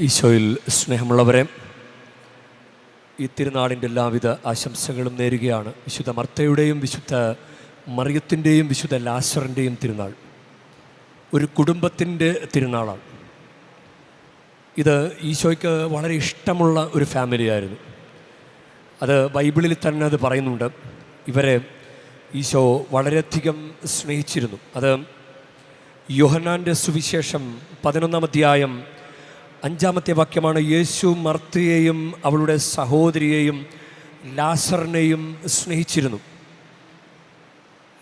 ഈശോയിൽ സ്നേഹമുള്ളവരെ, ഈ തിരുനാളിൻ്റെ എല്ലാവിധ ആശംസകളും നേരുകയാണ്. വിശുദ്ധ മർത്തയുടെയും വിശുദ്ധ മറിയത്തിൻ്റെയും വിശുദ്ധ ലാസറിൻ്റെയും തിരുനാൾ ഒരു കുടുംബത്തിൻ്റെ തിരുനാളാണ്. ഇത് ഈശോയ്ക്ക് വളരെ ഇഷ്ടമുള്ള ഒരു ഫാമിലിയായിരുന്നു. അത് ബൈബിളിൽ തന്നെ അത് പറയുന്നുണ്ട്. ഇവരെ ഈശോ വളരെയധികം സ്നേഹിച്ചിരുന്നു. അത് യോഹന്നാൻ്റെ സുവിശേഷം 11-ാം അധ്യായം 5-ാമത്തെ വാക്യമാണ്. യേശു മർത്തയെയും അവളുടെ സഹോദരിയെയും ലാസറിനെയും സ്നേഹിച്ചിരുന്നു.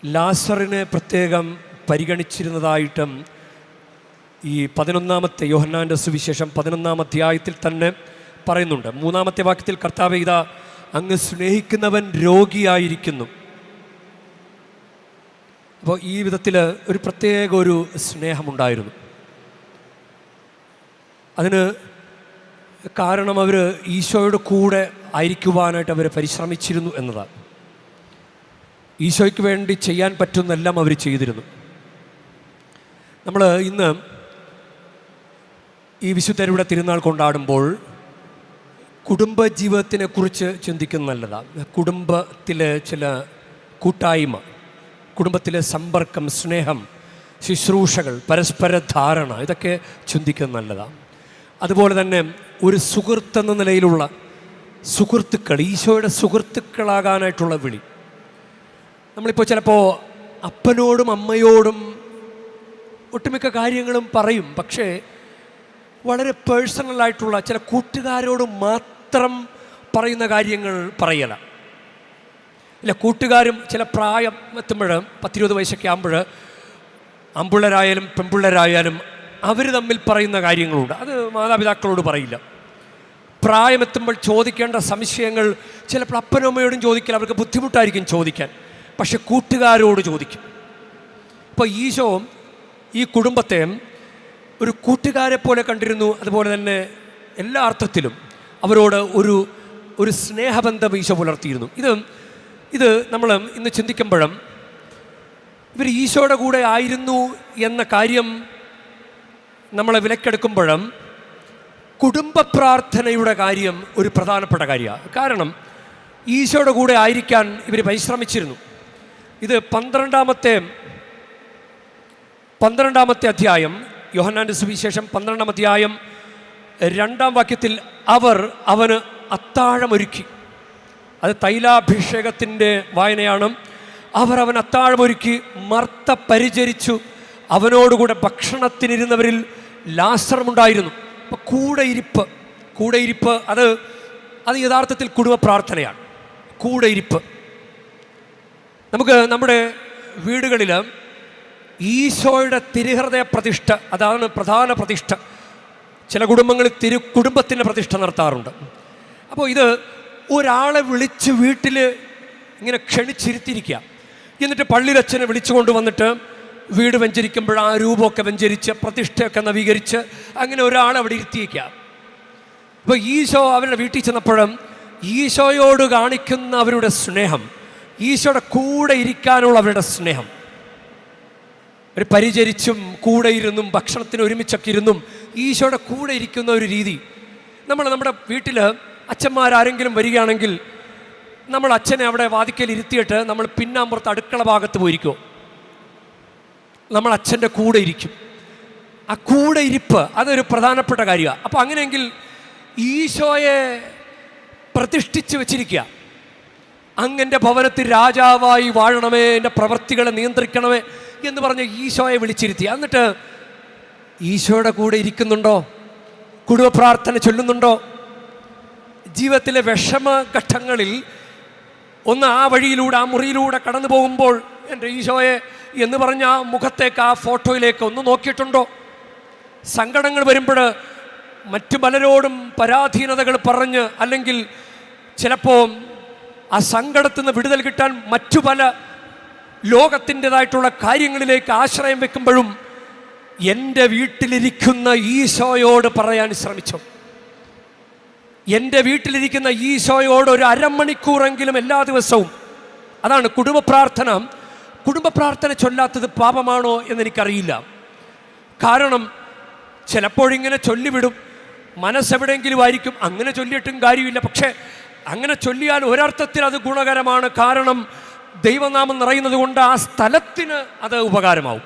ലാസറിനെ പ്രത്യേകം പരിഗണിച്ചിരുന്നതായിട്ടും ഈ 11-ാമത്തെ യോഹന്നാൻ്റെ സുവിശേഷം 11-ാം അധ്യായത്തിൽ തന്നെ പറയുന്നുണ്ട്. 3-ാമത്തെ വാക്യത്തിൽ കർത്താവേ, ഇതാ അങ്ങ് സ്നേഹിക്കുന്നവൻ രോഗിയായിരിക്കുന്നു. അപ്പോൾ ഈ വിധത്തിൽ ഒരു പ്രത്യേക ഒരു സ്നേഹമുണ്ടായിരുന്നു. അതിന് കാരണം അവർ ഈശോയുടെ കൂടെ ആയിരിക്കുവാനായിട്ട് അവർ പരിശ്രമിച്ചിരുന്നു എന്നതാണ്. ഈശോയ്ക്ക് വേണ്ടി ചെയ്യാൻ പറ്റുന്നെല്ലാം അവർ ചെയ്തിരുന്നു. നമ്മൾ ഇന്ന് ഈ വിശുദ്ധരുടെ തിരുനാൾ കൊണ്ടാടുമ്പോൾ കുടുംബജീവിതത്തിനെ കുറിച്ച് ചിന്തിക്കുന്നത് നല്ലതാണ്. കുടുംബത്തിലെ ചില കൂട്ടായ്മ, കുടുംബത്തിലെ സമ്പർക്കം, സ്നേഹം, ശുശ്രൂഷകൾ, പരസ്പര ധാരണ, ഇതൊക്കെ ചിന്തിക്കുന്നത് നല്ലതാണ്. അതുപോലെ തന്നെ ഒരു സുഹൃത്തെന്ന നിലയിലുള്ള സുഹൃത്തുക്കൾ, ഈശോയുടെ സുഹൃത്തുക്കളാകാനായിട്ടുള്ള വിളി. നമ്മളിപ്പോൾ ചിലപ്പോൾ അപ്പനോടും അമ്മയോടും ഒട്ടുമിക്ക കാര്യങ്ങളും പറയും, പക്ഷേ വളരെ പേഴ്സണലായിട്ടുള്ള ചില കൂട്ടുകാരോട് മാത്രം പറയുന്ന കാര്യങ്ങൾ പറയല. ഇല്ല, കൂട്ടുകാരും ചില പ്രായം എത്തുമ്പോൾ 10-20 വയസ്സൊക്കെ ആകുമ്പോൾ ആൺപിള്ളേരായാലും പെൺപിള്ളേരായാലും അവർ തമ്മിൽ പറയുന്ന കാര്യങ്ങളുണ്ട്. അത് മാതാപിതാക്കളോട് പറയില്ല. പ്രായമെത്തുമ്പോൾ ചോദിക്കേണ്ട സംശയങ്ങൾ ചിലപ്പോൾ അപ്പനും അമ്മയോടും ചോദിക്കില്ല, അവർക്ക് ബുദ്ധിമുട്ടായിരിക്കും ചോദിക്കാൻ. പക്ഷെ കൂട്ടുകാരോട് ചോദിക്കും. ഇപ്പോൾ ഈശോ ഈ കുടുംബത്തെ ഒരു കൂട്ടുകാരെ പോലെ കണ്ടിരുന്നു. അതുപോലെ തന്നെ എല്ലാ അർത്ഥത്തിലും അവരോട് ഒരു സ്നേഹബന്ധം ഈശോ പുലർത്തിയിരുന്നു. ഇത് നമ്മൾ ഇന്ന് ചിന്തിക്കുമ്പോഴും ഇവർ ഈശോയുടെ കൂടെ ആയിരുന്നു എന്ന കാര്യം നമ്മളെ വിലക്കെടുക്കുമ്പോഴും കുടുംബ പ്രാർത്ഥനയുടെ കാര്യം ഒരു പ്രധാനപ്പെട്ട കാര്യമാണ്. കാരണം ഈശോയുടെ കൂടെ ആയിരിക്കാൻ ഇവർ പരിശ്രമിച്ചിരുന്നു. ഇത് 12-ാമത്തെ അധ്യായം, യോഹന്നാൻ്റെ സുവിശേഷം 12-ാം അധ്യായം 2-ാം വാക്യത്തിൽ അവന് അത്താഴമൊരുക്കി. അത് തൈലാഭിഷേകത്തിൻ്റെ വായനയാണ്. അവൻ അത്താഴമൊരുക്കി, മർത്ത പരിചരിച്ചു. അവനോടുകൂടെ ഭക്ഷണത്തിനിരുന്നവരിൽ ലാസറുമുണ്ടായിരുന്നു. അപ്പോൾ കൂടെയിരിപ്പ് അത് യഥാർത്ഥത്തിൽ കുടുംബ പ്രാർത്ഥനയാണ്. കൂടെയിരിപ്പ്. നമുക്ക് നമ്മുടെ വീടുകളിൽ ഈശോയുടെ തിരുഹൃദയ പ്രതിഷ്ഠ, അതാണ് പ്രധാന പ്രതിഷ്ഠ. ചില കുടുംബങ്ങളിൽ കുടുംബത്തിൻ്റെ പ്രതിഷ്ഠ നടത്താറുണ്ട്. അപ്പോൾ ഇത് ഒരാളെ വിളിച്ച് വീട്ടിൽ ഇങ്ങനെ ക്ഷണിച്ചിരുത്തിയിരിക്കുക, എന്നിട്ട് പള്ളിയിലച്ഛനെ വിളിച്ചു കൊണ്ടുവന്നിട്ട് വീട് വെഞ്ചരിക്കുമ്പോൾ ആ രൂപമൊക്കെ വെഞ്ചരിച്ച് പ്രതിഷ്ഠയൊക്കെ നവീകരിച്ച് അങ്ങനെ ഒരാളെ അവിടെ ഇരുത്തിയിരിക്കുക. അപ്പോൾ ഈശോ അവരുടെ വീട്ടിൽ ചെന്നപ്പോഴും ഈശോയോട് കാണിക്കുന്ന അവരുടെ സ്നേഹം, ഈശോയുടെ കൂടെ ഇരിക്കാനുള്ള അവരുടെ സ്നേഹം, ഒരു പരിചരിച്ചും കൂടെ ഇരുന്നും ഭക്ഷണത്തിന് ഒരുമിച്ചൊക്കെ ഇരുന്നും ഈശോയുടെ കൂടെ ഇരിക്കുന്ന ഒരു രീതി. നമ്മുടെ വീട്ടിൽ അച്ഛന്മാരാരെങ്കിലും വരികയാണെങ്കിൽ നമ്മൾ അച്ഛനെ അവിടെ വാതിക്കൽ ഇരുത്തിയിട്ട് നമ്മൾ പിന്നാമ്പുറത്ത് അടുക്കള ഭാഗത്ത് പോയിരിക്കുമോ? നമ്മൾ അച്ഛൻ്റെ കൂടെ ഇരിക്കും. ആ കൂടെ ഇരിപ്പ് അതൊരു പ്രധാനപ്പെട്ട കാര്യമാണ്. അപ്പോൾ അങ്ങനെയെങ്കിൽ ഈശോയെ പ്രതിഷ്ഠിച്ച് വെച്ചിരിക്കുക. അങ്ങൻ്റെ ഭവനത്തിൽ രാജാവായി വാഴണമേ, എൻ്റെ പ്രവൃത്തികളെ നിയന്ത്രിക്കണമേ എന്ന് പറഞ്ഞ് ഈശോയെ വിളിച്ചിരുത്തി. എന്നിട്ട് ഈശോയുടെ കൂടെ ഇരിക്കുന്നുണ്ടോ? കുടുംബ പ്രാർത്ഥന ചൊല്ലുന്നുണ്ടോ? ജീവിതത്തിലെ വിഷമഘട്ടങ്ങളിൽ ഒന്ന് ആ വഴിയിലൂടെ, ആ മുറിയിലൂടെ കടന്നു പോകുമ്പോൾ എൻ്റെ ഈശോയെ എന്ന് പറഞ്ഞ ആ മുഖത്തേക്ക്, ആ ഫോട്ടോയിലേക്ക് ഒന്ന് നോക്കിയിട്ടുണ്ടോ? സങ്കടങ്ങൾ വരുമ്പോൾ മറ്റു പലരോടും പരാധീനതകൾ പറഞ്ഞ്, അല്ലെങ്കിൽ ചിലപ്പോൾ ആ സങ്കടത്തിൽ നിന്ന് വിടുതൽ കിട്ടാൻ മറ്റു പല ലോകത്തിൻ്റെതായിട്ടുള്ള കാര്യങ്ങളിലേക്ക് ആശ്രയം വെക്കുമ്പോഴും എൻ്റെ വീട്ടിലിരിക്കുന്ന ഈശോയോട് പറയാൻ ശ്രമിച്ചു. എൻ്റെ വീട്ടിലിരിക്കുന്ന ഈശോയോട് ഒരു അരമണിക്കൂറെങ്കിലും എല്ലാ ദിവസവും. അതാണ് കുടുംബ പ്രാർത്ഥന. കുടുംബ പ്രാർത്ഥന ചൊല്ലാത്തത് പാപമാണോ എന്നെനിക്കറിയില്ല. കാരണം ചിലപ്പോഴിങ്ങനെ ചൊല്ലിവിടും, മനസ്സെവിടെയെങ്കിലും ആയിരിക്കും. അങ്ങനെ ചൊല്ലിയിട്ടും കാര്യമില്ല. പക്ഷേ അങ്ങനെ ചൊല്ലിയാൽ ഒരർത്ഥത്തിൽ അത് ഗുണകരമാണ്. കാരണം ദൈവനാമം നിറയുന്നത് കൊണ്ട് ആ സ്ഥലത്തിന് അത് ഉപകാരമാവും.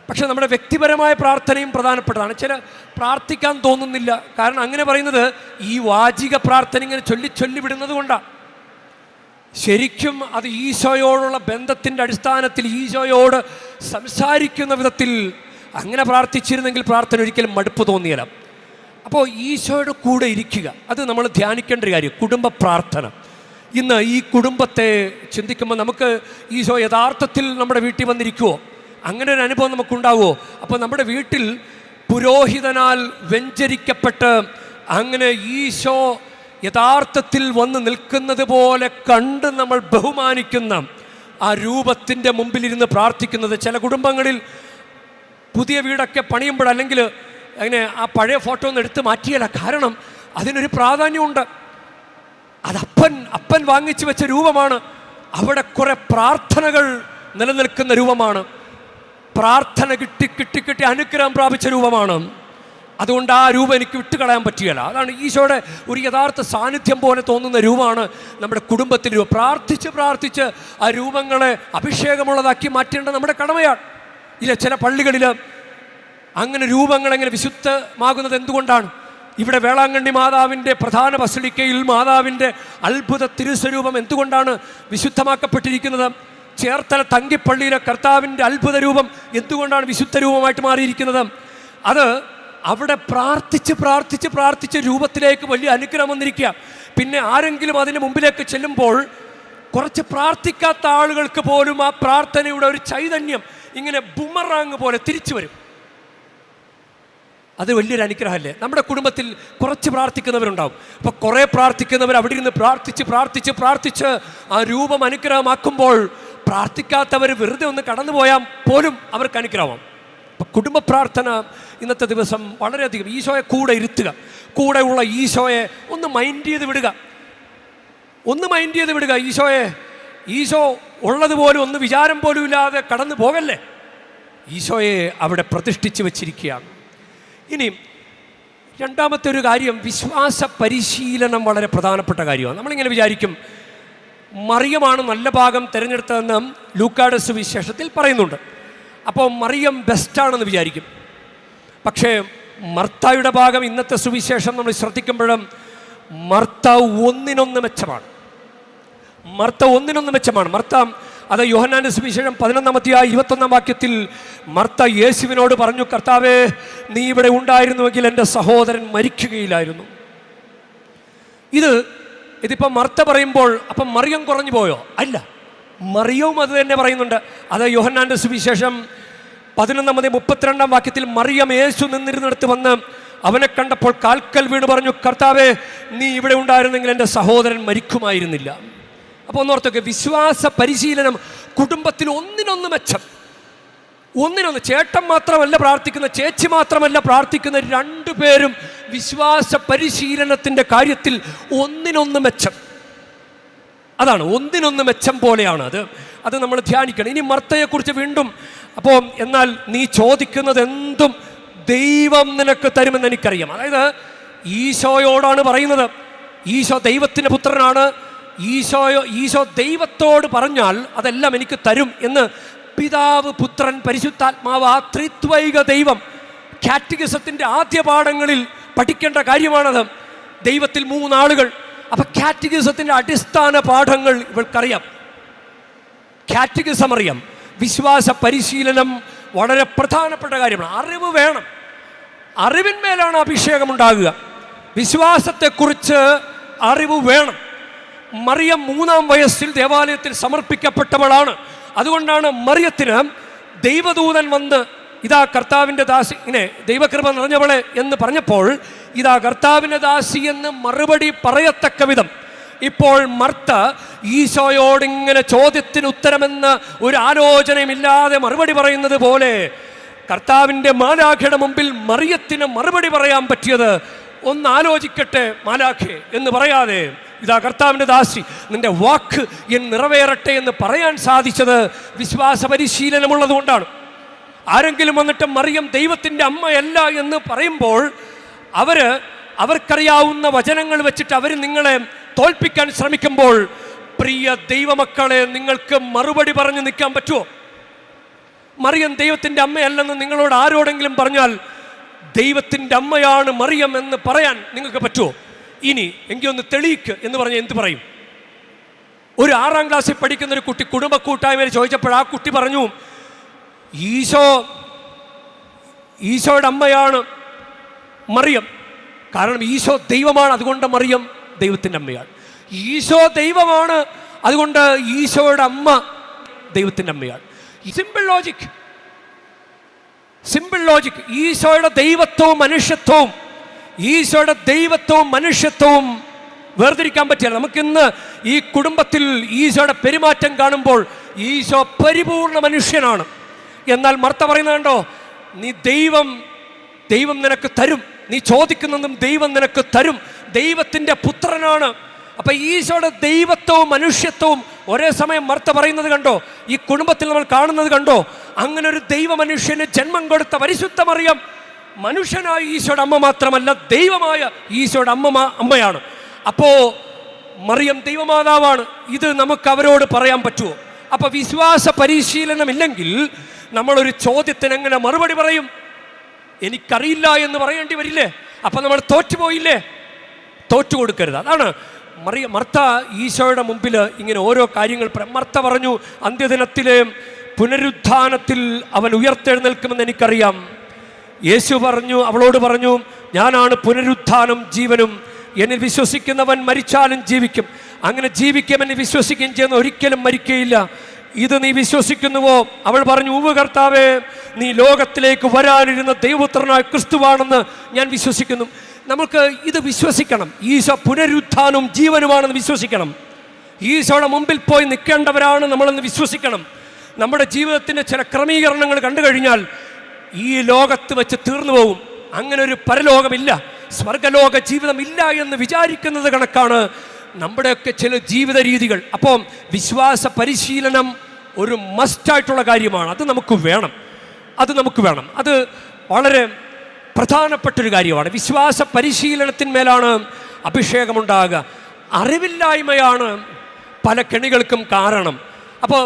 പക്ഷെ നമ്മുടെ വ്യക്തിപരമായ പ്രാർത്ഥനയും പ്രധാനപ്പെട്ടതാണ്. ചില പ്രാർത്ഥിക്കാൻ തോന്നുന്നില്ല. കാരണം അങ്ങനെ പറയുന്നത് ഈ വാചിക പ്രാർത്ഥന ഇങ്ങനെ ചൊല്ലി വിടുന്നത് കൊണ്ടാണ്. ശരിക്കും അത് ഈശോയോടുള്ള ബന്ധത്തിൻ്റെ അടിസ്ഥാനത്തിൽ ഈശോയോട് സംസാരിക്കുന്ന വിധത്തിൽ അങ്ങനെ പ്രാർത്ഥിച്ചിരുന്നെങ്കിൽ പ്രാർത്ഥന ഒരിക്കലും മടുപ്പ് തോന്നിയില്ല. അപ്പോൾ ഈശോയുടെ കൂടെ ഇരിക്കുക, അത് നമ്മൾ ധ്യാനിക്കേണ്ട ഒരു കാര്യം. കുടുംബ പ്രാർത്ഥന. ഇന്ന് ഈ കുടുംബത്തെ ചിന്തിക്കുമ്പോൾ നമുക്ക് ഈശോ യഥാർത്ഥത്തിൽ നമ്മുടെ വീട്ടിൽ വന്നിരിക്കുമോ? അങ്ങനെ ഒരു അനുഭവം നമുക്കുണ്ടാവുമോ? അപ്പോൾ നമ്മുടെ വീട്ടിൽ പുരോഹിതനാൽ വെഞ്ചരിക്കപ്പെട്ട് അങ്ങനെ ഈശോ യഥാർത്ഥത്തിൽ വന്ന് നിൽക്കുന്നത് പോലെ കണ്ട് നമ്മൾ ബഹുമാനിക്കുന്ന ആ രൂപത്തിൻ്റെ മുമ്പിലിരുന്ന് പ്രാർത്ഥിക്കുന്നത്. ചില കുടുംബങ്ങളിൽ പുതിയ വീടൊക്കെ പണിയുമ്പോൾ അല്ലെങ്കിൽ അങ്ങനെ ആ പഴയ ഫോട്ടോ ഒന്ന് എടുത്ത് മാറ്റിയല്ല. കാരണം അതിനൊരു പ്രാധാന്യമുണ്ട്. അത് അപ്പൻ വാങ്ങിച്ചു വെച്ച രൂപമാണ്. അവിടെ കുറെ പ്രാർത്ഥനകൾ നിലനിൽക്കുന്ന രൂപമാണ്. പ്രാർത്ഥന കിട്ടി അനുഗ്രഹം പ്രാപിച്ച രൂപമാണ്. അതുകൊണ്ട് ആ രൂപം എനിക്ക് വിട്ടുകളയാൻ പറ്റുകയില്ല. അതാണ് ഈശോയുടെ ഒരു യഥാർത്ഥ സാന്നിധ്യം പോലെ തോന്നുന്ന രൂപമാണ് നമ്മുടെ കുടുംബത്തിൻ്റെ രൂപം. പ്രാർത്ഥിച്ച് ആ രൂപങ്ങളെ അഭിഷേകമുള്ളതാക്കി മാറ്റേണ്ടത് നമ്മുടെ കടമയാണ്. ഇല്ല, ചില പള്ളികളിൽ അങ്ങനെ രൂപങ്ങളെങ്ങനെ വിശുദ്ധമാകുന്നത് എന്തുകൊണ്ടാണ്? ഇവിടെ വേളാങ്കണ്ണി മാതാവിൻ്റെ പ്രധാന ബസലിക്കയിൽ മാതാവിൻ്റെ അത്ഭുത തിരുസ്വരൂപം എന്തുകൊണ്ടാണ് വിശുദ്ധമാക്കപ്പെട്ടിരിക്കുന്നത്? ചേർത്തല തങ്കിപ്പള്ളിയിലെ കർത്താവിൻ്റെ അത്ഭുത രൂപം എന്തുകൊണ്ടാണ് വിശുദ്ധ രൂപമായിട്ട് മാറിയിരിക്കുന്നത്? അത് അവിടെ പ്രാർത്ഥിച്ച് രൂപത്തിലേക്ക് വലിയ അനുഗ്രഹം വന്നിരിക്കുക. പിന്നെ ആരെങ്കിലും അതിന് മുമ്പിലേക്ക് ചെല്ലുമ്പോൾ കുറച്ച് പ്രാർത്ഥിക്കാത്ത ആളുകൾക്ക് പോലും ആ പ്രാർത്ഥനയുടെ ഒരു ചൈതന്യം ഇങ്ങനെ ബുമറാങ് പോലെ തിരിച്ചു വരും. അത് വലിയൊരു അനുഗ്രഹമല്ലേ? നമ്മുടെ കുടുംബത്തിൽ കുറച്ച് പ്രാർത്ഥിക്കുന്നവരുണ്ടാവും. അപ്പോൾ കുറേ പ്രാർത്ഥിക്കുന്നവർ അവിടെ ഇരുന്ന് പ്രാർത്ഥിച്ച് ആ രൂപം അനുഗ്രഹമാക്കുമ്പോൾ പ്രാർത്ഥിക്കാത്തവർ വെറുതെ ഒന്ന് കടന്നു പോയാൽ പോലും അവർക്ക് അനുഗ്രഹമാവും. അപ്പം കുടുംബ പ്രാർത്ഥന ഇന്നത്തെ ദിവസം വളരെയധികം ഈശോയെ കൂടെ ഇരുത്തുക. കൂടെയുള്ള ഈശോയെ ഒന്ന് മൈൻഡ് ചെയ്ത് വിടുക. ഈശോ ഉള്ളതുപോലും ഒന്ന് വിചാരം പോലും ഇല്ലാതെ കടന്നു പോകല്ലേ. ഈശോയെ അവിടെ പ്രതിഷ്ഠിച്ച് വച്ചിരിക്കുകയാണ്. ഇനി രണ്ടാമത്തെ ഒരു കാര്യം, വിശ്വാസ പരിശീലനം വളരെ പ്രധാനപ്പെട്ട കാര്യമാണ്. നമ്മളിങ്ങനെ വിചാരിക്കും മറിയമാണ് നല്ല ഭാഗം തിരഞ്ഞെടുത്തതെന്ന് ലൂക്കായുടെ സുവിശേഷത്തിൽ പറയുന്നുണ്ട്. അപ്പോൾ മറിയം ബെസ്റ്റാണെന്ന് വിചാരിക്കും. പക്ഷേ മർത്തായുടെ ഭാഗം ഇന്നത്തെ സുവിശേഷം നമ്മൾ ശ്രദ്ധിക്കുമ്പോഴും മർത്ത ഒന്നിനൊന്ന് മെച്ചമാണ്. മർത്ത അത് യോഹന്നാന്റെ സുവിശേഷം 11-ാം വാക്യത്തിൽ മർത്ത യേശുവിനോട് പറഞ്ഞു, കർത്താവേ, നീ ഇവിടെ ഉണ്ടായിരുന്നുവെങ്കിൽ എൻ്റെ സഹോദരൻ മരിക്കുകയില്ലായിരുന്നു. ഇതിപ്പോൾ മർത്ത പറയുമ്പോൾ അപ്പം മറിയം കുറഞ്ഞു പോയോ? അല്ല, മറിയവും അത് തന്നെ പറയുന്നുണ്ട്. അത് യോഹന്നാന്റെ സുവിശേഷം 11-32 വാക്യത്തിൽ മറിയം യേശു നിന്നിരുന്നിടത്ത് വന്ന് അവനെ കണ്ടപ്പോൾ കാൽക്കൽ വീണ് പറഞ്ഞു, കർത്താവേ, നീ ഇവിടെ ഉണ്ടായിരുന്നെങ്കിൽ എൻ്റെ സഹോദരൻ മരിക്കുമായിരുന്നില്ല. അപ്പോൾ ഒന്നോർത്തൊക്കെ, വിശ്വാസ പരിശീലനം കുടുംബത്തിൽ ഒന്നിനൊന്ന് മെച്ചം. ചേട്ടൻ മാത്രമല്ല പ്രാർത്ഥിക്കുന്ന, ചേച്ചി മാത്രമല്ല പ്രാർത്ഥിക്കുന്ന, രണ്ടുപേരും വിശ്വാസ പരിശീലനത്തിൻ്റെ കാര്യത്തിൽ ഒന്നിനൊന്ന് മെച്ചം. അതാണ് ഒന്നിനൊന്ന് മെച്ചം പോലെയാണ് അത് നമ്മൾ ധ്യാനിക്കണം. ഇനി മർത്തയെക്കുറിച്ച് വീണ്ടും, അപ്പോൾ എന്നാൽ നീ ചോദിക്കുന്നത് എന്തും ദൈവം നിനക്ക് തരുമെന്ന് എനിക്കറിയാം. അതായത് ഈശോയോടാണ് പറയുന്നത്. ഈശോ ദൈവത്തിൻ്റെ പുത്രനാണ്. ഈശോ ദൈവത്തോട് പറഞ്ഞാൽ അതെല്ലാം എനിക്ക് തരും എന്ന് പിതാവ്, പുത്രൻ, പരിശുദ്ധാത്മാവ്, ആ ത്രിത്വൈക ദൈവം കാറ്റഗിസത്തിൻ്റെ ആദ്യ പാഠങ്ങളിൽ പഠിക്കേണ്ട കാര്യമാണത്. ദൈവത്തിൽ 3 ആളുകൾ. അപ്പം കാറ്റഗിസത്തിൻ്റെ അടിസ്ഥാന പാഠങ്ങൾ ഇവൾക്കറിയാം, കാറ്റഗിസം അറിയാം. വിശ്വാസ പരിശീലനം വളരെ പ്രധാനപ്പെട്ട കാര്യമാണ്. അറിവ് വേണം. അറിവിന്മേലാണ് അഭിഷേകം ഉണ്ടാകുക. വിശ്വാസത്തെക്കുറിച്ച് അറിവ് വേണം. മറിയം 3-ാം വയസ്സിൽ ദേവാലയത്തിൽ സമർപ്പിക്കപ്പെട്ടവളാണ്. അതുകൊണ്ടാണ് മറിയത്തിന് ദൈവദൂതൻ വന്ന് ഇതാ കർത്താവിൻ്റെ ദാസി, ഇങ്ങനെ ദൈവകൃപ നിറഞ്ഞവളെ എന്ന് പറഞ്ഞപ്പോൾ ഇതാ കർത്താവിൻ്റെ ദാസി എന്ന് മറുപടി പറയത്തക്ക വിധം ഇപ്പോൾ മർത്ത ഈശോയോടിങ്ങനെ ചോദ്യത്തിന് ഉത്തരമെന്ന് ഒരു ആലോചനയുമില്ലാതെ മറുപടി പറയുന്നത് പോലെ കർത്താവിൻ്റെ മാലാഖയുടെ മുമ്പിൽ മറിയത്തിന് മറുപടി പറയാൻ പറ്റിയത്, ഒന്ന് ആലോചിക്കട്ടെ മാലാഖെ എന്ന് പറയാതെ ഇതാ കർത്താവിൻ്റെ ദാസി, നിന്റെ വാക്ക് നിറവേറട്ടെ എന്ന് പറയാൻ സാധിച്ചത് വിശ്വാസ പരിശീലനമുള്ളത് കൊണ്ടാണ്. ആരെങ്കിലും വന്നിട്ട് മറിയം ദൈവത്തിൻ്റെ അമ്മയല്ല എന്ന് പറയുമ്പോൾ അവർ അവർക്കറിയാവുന്ന വചനങ്ങൾ വെച്ചിട്ട് അവർ നിങ്ങളെ തോൽപ്പിക്കാൻ ശ്രമിക്കുമ്പോൾ, പ്രിയ ദൈവമക്കളെ, നിങ്ങൾക്ക് മറുപടി പറഞ്ഞു നിൽക്കാൻ പറ്റുമോ? മറിയം ദൈവത്തിൻ്റെ അമ്മയല്ലെന്ന് നിങ്ങളോട് ആരോടെങ്കിലും പറഞ്ഞാൽ ദൈവത്തിൻ്റെ അമ്മയാണ് മറിയം എന്ന് പറയാൻ നിങ്ങൾക്ക് പറ്റുമോ? ഇനി എങ്കിൽ ഒന്ന് തെളിയിക്ക് എന്ന് പറഞ്ഞാൽ എന്ത് പറയും? ഒരു 6ാം ക്ലാസ്സിൽ പഠിക്കുന്ന ഒരു കുട്ടി കുടുംബ കൂട്ടായ്മയിൽ ചോദിച്ചപ്പോൾ ആ കുട്ടി പറഞ്ഞു, ഈശോയുടെ അമ്മയാണ് മറിയം. കാരണം ഈശോ ദൈവമാണ്, അതുകൊണ്ട് മറിയം ദൈവത്തിൻ്റെ അമ്മയാണ്. ഈശോ ദൈവമാണ്, അതുകൊണ്ട് ഈശോയുടെ അമ്മ ദൈവത്തിൻ്റെ അമ്മയാണ്. Simple logic. ഈശോയുടെ ദൈവത്വവും മനുഷ്യത്വവും വേർതിരിക്കാൻ പറ്റില്ല. നമുക്കിന്ന് ഈ കുടുംബത്തിൽ ഈശോയുടെ പെരുമാറ്റം കാണുമ്പോൾ ഈശോ പരിപൂർണ മനുഷ്യനാണ്. എന്നാൽ മർത്ത പറയുന്നത് കണ്ടോ, നീ ദൈവം നിനക്ക് തരും, നീ ചോദിക്കുന്നതും ദൈവം നിനക്ക് തരും, ദൈവത്തിൻ്റെ പുത്രനാണ്. അപ്പൊ ഈശോയുടെ ദൈവത്വവും മനുഷ്യത്വവും ഒരേ സമയം മർത്ത പറയുന്നത് കണ്ടോ? ഈ കുടുംബത്തിൽ നമ്മൾ കാണുന്നത് കണ്ടോ? അങ്ങനെ ഒരു ദൈവ മനുഷ്യന് ജന്മം കൊടുത്ത പരിശുദ്ധ മറിയം മനുഷ്യനായ ഈശോയുടെ അമ്മ മാത്രമല്ല, ദൈവമായ ഈശോയുടെ അമ്മയാണ്. അപ്പോ മറിയം ദൈവമാതാവാണ്. ഇത് നമുക്ക് അവരോട് പറയാൻ പറ്റുമോ? അപ്പൊ വിശ്വാസ പരിശീലനമില്ലെങ്കിൽ നമ്മളൊരു ചോദ്യത്തിന് എങ്ങനെ മറുപടി പറയും? എനിക്കറിയില്ല എന്ന് പറയേണ്ടി വരില്ലേ? അപ്പൊ നമ്മൾ തോറ്റുപോയില്ലേ? തോറ്റു കൊടുക്കരുത്. അതാണ് മർത്ത ഈശോയുടെ മുമ്പിൽ ഇങ്ങനെ ഓരോ കാര്യങ്ങൾ മർത്ത പറഞ്ഞു, അന്ത്യദിനത്തിലെ പുനരുത്ഥാനത്തിൽ അവൻ ഉയർത്തെഴുന്നേൽക്കുമെന്ന് എനിക്കറിയാം. യേശു അവളോട് പറഞ്ഞു, ഞാനാണ് പുനരുത്ഥാനം ജീവനും, എന്നിൽ വിശ്വസിക്കുന്നവൻ മരിച്ചാലും ജീവിക്കും. അങ്ങനെ ജീവിക്കും, എന്നെ വിശ്വസിക്കുകയും ചെയ്യുന്ന ഒരിക്കലും മരിക്കുകയില്ല. ഇത് നീ വിശ്വസിക്കുന്നുവോ? അവൾ പറഞ്ഞു, ഉവ്വ് കർത്താവേ, നീ ലോകത്തിലേക്ക് വരാനിരുന്ന ദൈവപുത്രനായ ക്രിസ്തുവാണെന്ന് ഞാൻ വിശ്വസിക്കുന്നു. നമുക്ക് ഇത് വിശ്വസിക്കണം. ഈശോ പുനരുത്ഥാനവും ജീവനുമാണെന്ന് വിശ്വസിക്കണം. ഈശോയുടെ മുമ്പിൽ പോയി നിൽക്കേണ്ടവരാണ് നമ്മളെന്ന് വിശ്വസിക്കണം. നമ്മുടെ ജീവിതത്തിൻ്റെ ചില ക്രമീകരണങ്ങൾ കണ്ടു കഴിഞ്ഞാൽ ഈ ലോകത്ത് വെച്ച് തീർന്നു പോകും. അങ്ങനെ ഒരു പരലോകമില്ല, സ്വർഗലോക ജീവിതമില്ല എന്ന് വിചാരിക്കുന്നത് കണക്കാണ് നമ്മുടെയൊക്കെ ചില ജീവിത രീതികൾ. അപ്പോൾ വിശ്വാസ പരിശീലനം ഒരു മസ്റ്റായിട്ടുള്ള കാര്യമാണ്. അത് നമുക്ക് വേണം. അത് വളരെ പ്രധാനപ്പെട്ടൊരു കാര്യമാണ്. വിശ്വാസ പരിശീലനത്തിന്മേലാണ് അഭിഷേകമുണ്ടാകുക. അറിവില്ലായ്മയാണ് പല കെണികൾക്കും കാരണം. അപ്പോൾ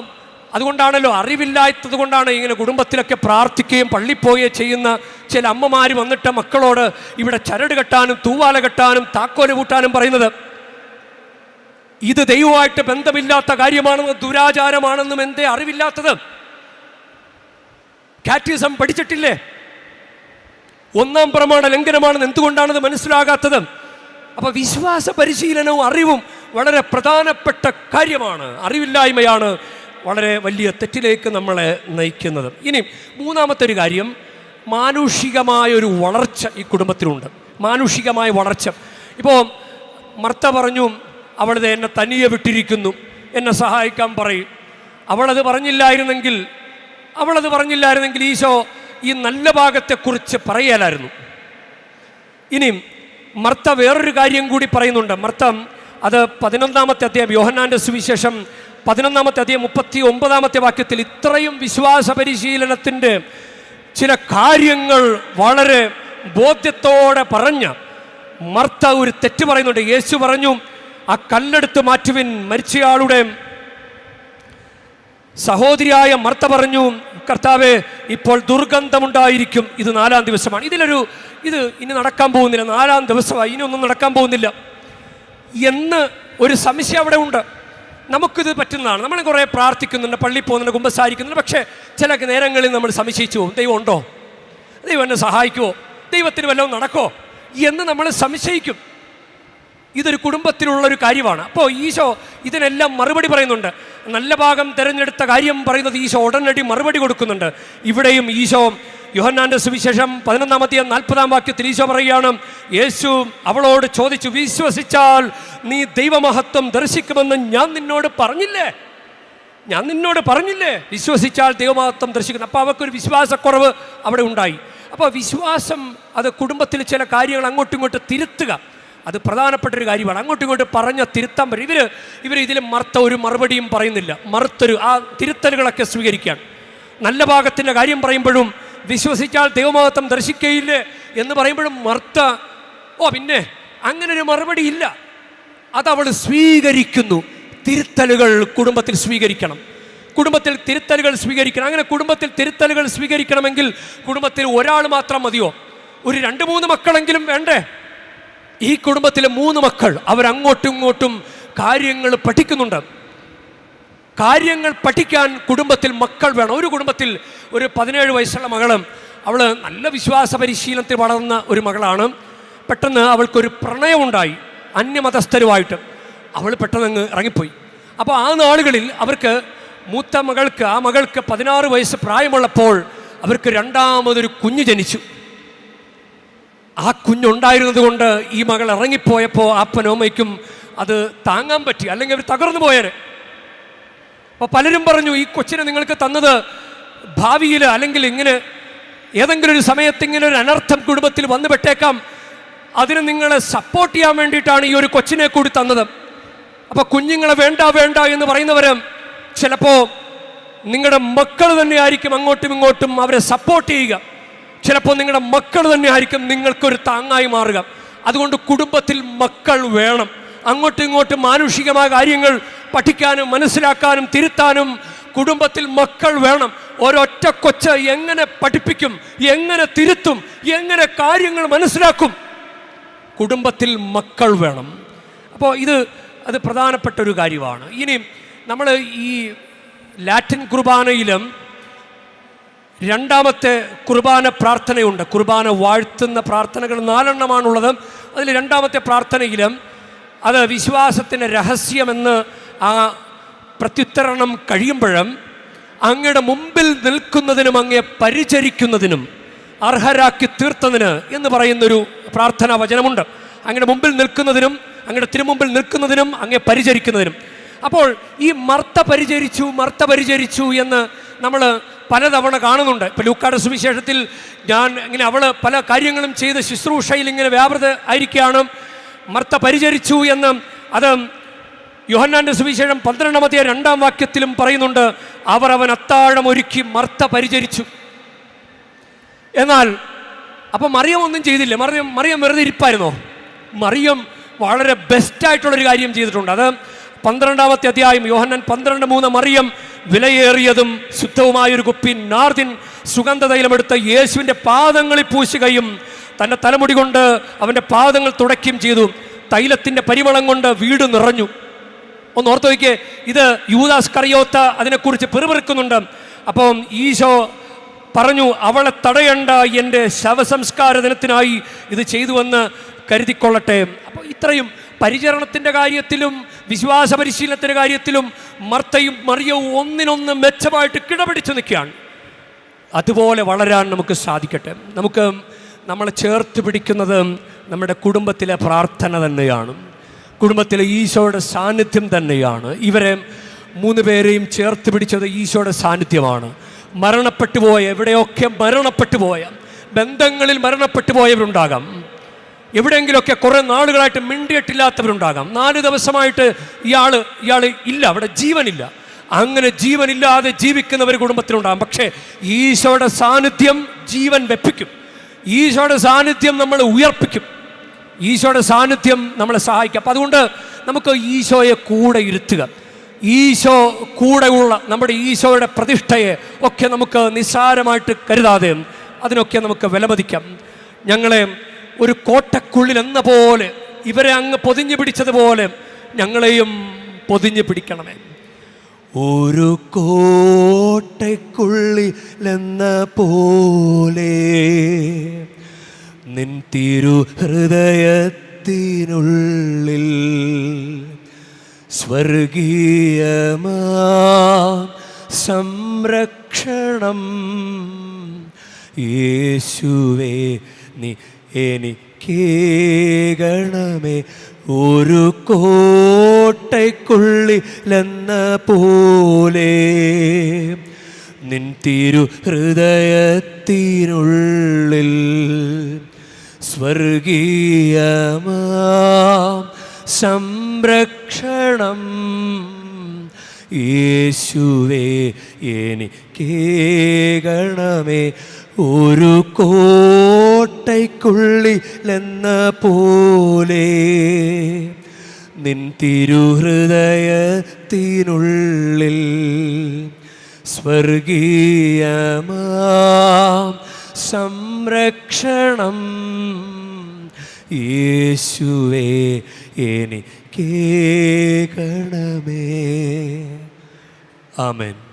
അതുകൊണ്ടാണല്ലോ, അറിവില്ലാത്തത് കൊണ്ടാണ് ഇങ്ങനെ കുടുംബത്തിലൊക്കെ പ്രാർത്ഥിക്കുകയും പള്ളിപ്പോവുകയും ചെയ്യുന്ന ചില അമ്മമാർ വന്നിട്ട് മക്കളോട് ഇവിടെ ചരട് കെട്ടാനും തൂവാല കെട്ടാനും താക്കോല് കൂട്ടാനും പറയുന്നത്. ഇത് ദൈവമായിട്ട് ബന്ധമില്ലാത്ത കാര്യമാണെന്നും ദുരാചാരമാണെന്നും എന്തേ അറിവില്ലാത്തത്? കാറ്റിസം പഠിച്ചിട്ടില്ലേ? 1-ാം പ്രമാണ ലംഘനമാണെന്ന് എന്തുകൊണ്ടാണത് മനസ്സിലാകാത്തത്? അപ്പൊ വിശ്വാസ പരിശീലനവും അറിവും വളരെ പ്രധാനപ്പെട്ട കാര്യമാണ്. അറിവില്ലായ്മയാണ് വളരെ വലിയ തെറ്റിലേക്ക് നമ്മളെ നയിക്കുന്നത്. ഇനി 3-ാമത്തെ ഒരു കാര്യം, മാനുഷികമായൊരു വളർച്ച ഈ കുടുംബത്തിലുണ്ട്. മാനുഷികമായ വളർച്ച. ഇപ്പോൾ മർത്ത പറഞ്ഞു, അവളത് എന്നെ തനിയെ വിട്ടിരിക്കുന്നു, എന്നെ സഹായിക്കാൻ പറയും. അവളത് പറഞ്ഞില്ലായിരുന്നെങ്കിൽ ഈശോ ഈ നല്ല ഭാഗത്തെക്കുറിച്ച് പറയലായിരുന്നു. ഇനി മർത്ത വേറൊരു കാര്യം കൂടി പറയുന്നുണ്ട്. മർത്ത അത് 11-ാമത്തെ അധ്യായം, യോഹന്നാൻ്റെ സുവിശേഷം 11-ാമത്തെ അധ്യായം 39-ാമത്തെ വാക്യത്തിൽ ഇത്രയും വിശ്വാസ പരിശീലനത്തിൻ്റെ ചില കാര്യങ്ങൾ വളരെ ബോധ്യത്തോടെ പറഞ്ഞ മർത്ത ഒരു തെറ്റ് പറയുന്നുണ്ട്. യേശു പറഞ്ഞു, ആ കല്ലെടുത്ത് മാറ്റുവിൻ. മരിച്ചയാളുടെ സഹോദരിയായ മർത്ത പറഞ്ഞു, കർത്താവേ, ഇപ്പോൾ ദുർഗന്ധമുണ്ടായിരിക്കും, ഇത് 4-ാം ദിവസമാണ്. ഇത് ഇനി നടക്കാൻ പോകുന്നില്ല, 4-ാം ദിവസമായി, ഇനിയൊന്നും നടക്കാൻ പോകുന്നില്ല എന്ന് ഒരു സംശയം അവിടെ ഉണ്ട്. നമുക്കിത് പറ്റുന്നതാണ്. നമ്മൾ കുറേ പ്രാർത്ഥിക്കുന്നുണ്ട്, പള്ളിയിൽ പോകുന്നുണ്ട്, കുമ്പസാരിക്കുന്നുണ്ട്. പക്ഷേ ചില നേരങ്ങളിൽ നമ്മൾ സംശയിച്ചു പോകും, ദൈവം ഉണ്ടോ, ദൈവം എന്നെ സഹായിക്കുമോ, ദൈവത്തിന് വല്ലതും നടക്കോ എന്ന് നമ്മൾ സംശയിക്കും. ഇതൊരു കുടുംബത്തിലുള്ളൊരു കാര്യമാണ്. അപ്പോൾ ഈശോ ഇതിനെല്ലാം മറുപടി പറയുന്നുണ്ട്. നല്ല ഭാഗം തിരഞ്ഞെടുത്ത കാര്യം പറയുന്നത് ഈശോ ഉടനടി മറുപടി കൊടുക്കുന്നുണ്ട്. ഇവിടെയും ഈശോ യോഹന്നാൻ്റെ സുവിശേഷം 11-ാം അധ്യായം 40-ാം വാക്യത്തിൽ ഈശോ പറയുകയാണ്, യേശു അവളോട് ചോദിച്ചു, വിശ്വസിച്ചാൽ നീ ദൈവമഹത്വം ദർശിക്കുമെന്ന് ഞാൻ നിന്നോട് പറഞ്ഞില്ലേ? വിശ്വസിച്ചാൽ ദൈവമഹത്വം ദർശിക്കുന്നു. അപ്പോൾ അവർക്കൊരു വിശ്വാസക്കുറവ് അവിടെ ഉണ്ടായി. അപ്പോൾ വിശ്വാസം, അത് കുടുംബത്തിൽ ചില കാര്യങ്ങൾ അങ്ങോട്ടും ഇങ്ങോട്ടും തിരുത്തുക, അത് പ്രധാനപ്പെട്ടൊരു കാര്യമാണ്. അങ്ങോട്ടും ഇങ്ങോട്ട് പറഞ്ഞ തിരുത്താൻ പറ്റും. ഇവർ ഇതിൽ മർത്ത ഒരു മറുപടിയും പറയുന്നില്ല. മറുത്തൊരു ആ തിരുത്തലുകളൊക്കെ സ്വീകരിക്കാൻ. നല്ല ഭാഗത്തിൻ്റെ കാര്യം പറയുമ്പോഴും വിശ്വസിച്ചാൽ ദൈവമഹത്വം ദർശിക്കയില്ലേ എന്ന് പറയുമ്പോഴും മർത്ത പിന്നെ അങ്ങനെ ഒരു മറുപടി ഇല്ല. അതവൾ സ്വീകരിക്കുന്നു. തിരുത്തലുകൾ കുടുംബത്തിൽ സ്വീകരിക്കണം. കുടുംബത്തിൽ തിരുത്തലുകൾ സ്വീകരിക്കണം. അങ്ങനെ കുടുംബത്തിൽ തിരുത്തലുകൾ സ്വീകരിക്കണമെങ്കിൽ കുടുംബത്തിൽ ഒരാൾ മാത്രം മതിയോ? ഒരു 2-3 മക്കളെങ്കിലും വേണ്ടേ? ഈ കുടുംബത്തിലെ 3 മക്കൾ അവരങ്ങോട്ടും ഇങ്ങോട്ടും കാര്യങ്ങൾ പഠിക്കുന്നുണ്ട്. കാര്യങ്ങൾ പഠിക്കാൻ കുടുംബത്തിൽ മക്കൾ വേണം. ഒരു കുടുംബത്തിൽ ഒരു 17 വയസ്സുള്ള മകള്, അവൾ നല്ല വിശ്വാസ പരിശീലനത്തിൽ വളർന്ന ഒരു മകളാണ്. പെട്ടെന്ന് അവൾക്കൊരു പ്രണയമുണ്ടായി അന്യമതസ്ഥരുമായിട്ട്. അവൾ പെട്ടെന്ന് അങ്ങ് ഇറങ്ങിപ്പോയി. അപ്പോൾ ആ നാളുകളിൽ അവർക്ക് മൂത്ത മകൾക്ക്, ആ മകൾക്ക് 16 വയസ്സ് പ്രായമുള്ളപ്പോൾ അവർക്ക് രണ്ടാമതൊരു കുഞ്ഞ് ജനിച്ചു. ആ കുഞ്ഞുണ്ടായിരുന്നത് കൊണ്ട് ഈ മകൾ ഇറങ്ങിപ്പോയപ്പോൾ അപ്പനും അമ്മയ്ക്കും അത് താങ്ങാൻ പറ്റി, അല്ലെങ്കിൽ അവർ തകർന്നു പോയേനെ. അപ്പോൾ പലരും പറഞ്ഞു, ഈ കൊച്ചിനെ നിങ്ങൾക്ക് തന്നത് ഭാവിയിൽ അല്ലെങ്കിൽ ഇങ്ങനെ ഏതെങ്കിലും ഒരു സമയത്ത് ഇങ്ങനെ ഒരു അനർത്ഥം കുടുംബത്തിൽ വന്നു പെട്ടേക്കാം, അതിന് നിങ്ങളെ സപ്പോർട്ട് ചെയ്യാൻ വേണ്ടിയിട്ടാണ് ഈ ഒരു കൊച്ചിനെ കൂടി തന്നത്. അപ്പോൾ കുഞ്ഞുങ്ങളെ വേണ്ട വേണ്ട എന്ന് പറയുന്നവരും ചിലപ്പോൾ നിങ്ങളുടെ മക്കൾ തന്നെയായിരിക്കും അങ്ങോട്ടും ഇങ്ങോട്ടും അവരെ സപ്പോർട്ട് ചെയ്യുക. ചിലപ്പോൾ നിങ്ങളുടെ മക്കൾ തന്നെയായിരിക്കും നിങ്ങൾക്കൊരു താങ്ങായി മാറുക. അതുകൊണ്ട് കുടുംബത്തിൽ മക്കൾ വേണം. അങ്ങോട്ടും ഇങ്ങോട്ടും മാനുഷികമായ കാര്യങ്ങൾ പഠിക്കാനും മനസ്സിലാക്കാനും തിരുത്താനും കുടുംബത്തിൽ മക്കൾ വേണം. ഒരൊറ്റ കൊച്ച് എങ്ങനെ പഠിപ്പിക്കും, എങ്ങനെ തിരുത്തും, എങ്ങനെ കാര്യങ്ങൾ മനസ്സിലാക്കും? കുടുംബത്തിൽ മക്കൾ വേണം. അപ്പോൾ അത് പ്രധാനപ്പെട്ട ഒരു കാര്യമാണ്. ഇനി നമ്മൾ ഈ ലാറ്റിൻ കുർബാനയിലും രണ്ടാമത്തെ കുർബാന പ്രാർത്ഥനയുണ്ട്. കുർബാന വാഴ്ത്തുന്ന പ്രാർത്ഥനകൾ 4 എണ്ണമാണുള്ളത്. അതിൽ രണ്ടാമത്തെ പ്രാർത്ഥനയിലും അത് വിശ്വാസത്തിൻ്റെ രഹസ്യമെന്ന് ആ പ്രത്യുത്തരണം കഴിയുമ്പോഴും അങ്ങയുടെ മുമ്പിൽ നിൽക്കുന്നതിനും അങ്ങയെ പരിചരിക്കുന്നതിനും അർഹരാക്കി തീർത്തതിന് എന്ന് പറയുന്നൊരു പ്രാർത്ഥനാ വചനമുണ്ട്. അങ്ങയുടെ മുമ്പിൽ നിൽക്കുന്നതിനും അങ്ങയുടെ തിരുമുമ്പിൽ നിൽക്കുന്നതിനും അങ്ങയെ പരിചരിക്കുന്നതിനും. അപ്പോൾ ഈ മർത്ത പരിചരിച്ചു എന്ന് നമ്മൾ പലതവണ കാണുന്നുണ്ട്. ഇപ്പോൾ ലൂക്കായുടെ സുവിശേഷത്തിൽ ഇങ്ങനെ അവൾ പല കാര്യങ്ങളും ചെയ്ത് ശുശ്രൂഷയിൽ ഇങ്ങനെ വ്യാപൃത ആയിരിക്കുകയാണ്. മർത്ത പരിചരിച്ചു എന്ന് അത് യോഹന്നാന്റെ സുവിശേഷം 12-ാം വാക്യത്തിലും പറയുന്നുണ്ട്. അവൻ അത്താഴം ഒരുക്കി മർത്ത പരിചരിച്ചു. എന്നാൽ അപ്പം മറിയം ഒന്നും ചെയ്തില്ല. മറിയം വെറുതെ ഇരിപ്പായിരുന്നോ? മറിയം വളരെ ബെസ്റ്റായിട്ടുള്ളൊരു കാര്യം ചെയ്തിട്ടുണ്ട്. അത് 12-ാമത്തെ അധ്യായം യോഹന്നാൻ 12:3 മറിയം വിലയേറിയതും ശുദ്ധവുമായൊരു കുപ്പി നാർദിൻ സുഗന്ധതൈലമെടുത്ത് യേശുവിൻ്റെ പാദങ്ങളിൽ പൂശുകയും തൻ്റെ തലമുടി കൊണ്ട് അവൻ്റെ പാദങ്ങൾ തുടയ്ക്കുകയും ചെയ്തു. തൈലത്തിൻ്റെ പരിമളം കൊണ്ട് വീട് നിറഞ്ഞു. ഒന്ന് ഓർത്ത് നോക്കിയേ, ഇത് യൂദാസ് കറിയോത്ത അതിനെക്കുറിച്ച് പിറുപിറുക്കുന്നുണ്ട്. അപ്പം ഈശോ പറഞ്ഞു, അവളെ തടയണ്ട, എൻ്റെ ശവസംസ്കാര ദിനത്തിനായി ഇത് ചെയ്തുവെന്ന് കരുതിക്കൊള്ളട്ടെ. അപ്പോൾ ഇത്രയും പരിചരണത്തിൻ്റെ കാര്യത്തിലും വിശ്വാസ പരിശീലനത്തിൻ്റെ കാര്യത്തിലും മർത്തയും മറിയവും ഒന്നിനൊന്ന് മെച്ചമായിട്ട് കിടപിടിച്ച് നിൽക്കുകയാണ്. അതുപോലെ വളരാൻ നമുക്ക് സാധിക്കട്ടെ. നമ്മളെ ചേർത്ത് പിടിക്കുന്നത് നമ്മുടെ കുടുംബത്തിലെ പ്രാർത്ഥന തന്നെയാണ്, കുടുംബത്തിലെ ഈശോയുടെ സാന്നിധ്യം തന്നെയാണ്. ഇവരെ 3 പേരെയും ചേർത്ത് പിടിച്ചത് ഈശോയുടെ സാന്നിധ്യമാണ്. എവിടെയൊക്കെ മരണപ്പെട്ടു പോയ ബന്ധങ്ങളിൽ മരണപ്പെട്ടു പോയവരുണ്ടാകാം. എവിടെയെങ്കിലുമൊക്കെ കുറേ നാളുകളായിട്ട് മിണ്ടിയിട്ടില്ലാത്തവരുണ്ടാകാം. 4 ദിവസമായിട്ട് ഇയാൾ ഇല്ല, അവിടെ ജീവനില്ല. അങ്ങനെ ജീവനില്ലാതെ ജീവിക്കുന്നവർ കുടുംബത്തിലുണ്ടാകും. പക്ഷേ ഈശോയുടെ സാന്നിധ്യം ജീവൻ വെപ്പിക്കും. ഈശോയുടെ സാന്നിധ്യം നമ്മളെ ഉയർപ്പിക്കും. ഈശോയുടെ സാന്നിധ്യം നമ്മളെ സഹായിക്കും. അപ്പം അതുകൊണ്ട് നമുക്ക് ഈശോയെ കൂടെ ഇരുത്തുക. ഈശോ കൂടെയുള്ള നമ്മുടെ ഈശോയുടെ പ്രതിഷ്ഠയെ ഒക്കെ നമുക്ക് നിസ്സാരമായിട്ട് കരുതാതെ അതിനൊക്കെ നമുക്ക് വിലമതിക്കാം. ഞങ്ങളെ ഒരു കോട്ടക്കുള്ളിൽ എന്ന പോലെ ഇവരെ അങ്ങ് പൊതിഞ്ഞു പിടിച്ചതുപോലെ ഞങ്ങളെയും പൊതിഞ്ഞു പിടിക്കണമേ. ഒരു കോട്ടക്കുള്ളിലെന്ന പോലെ നിൻ തിരുഹൃദയത്തിനുള്ളിൽ സ്വർഗീയമാ സംരക്ഷണം യേശുവേ നീ എനിക്കേകണമേ. ഒരു കോട്ടയ്ക്കുള്ളിലെന്ന പോലെ നിൻ തിരുഹൃദയത്തിനുള്ളിൽ സ്വർഗീയമാം സംരക്ഷണം യേശുവേ എനിക്കേകണമേ. ഒരു കോട്ടയ്ക്കുള്ളിലെന്ന പോലെ നിൻ തിരുഹൃദയത്തിനുള്ളിൽ സ്വർഗീയമാം സംരക്ഷണം യേശുവേ എനിക്കേകണമേ. ആമേൻ.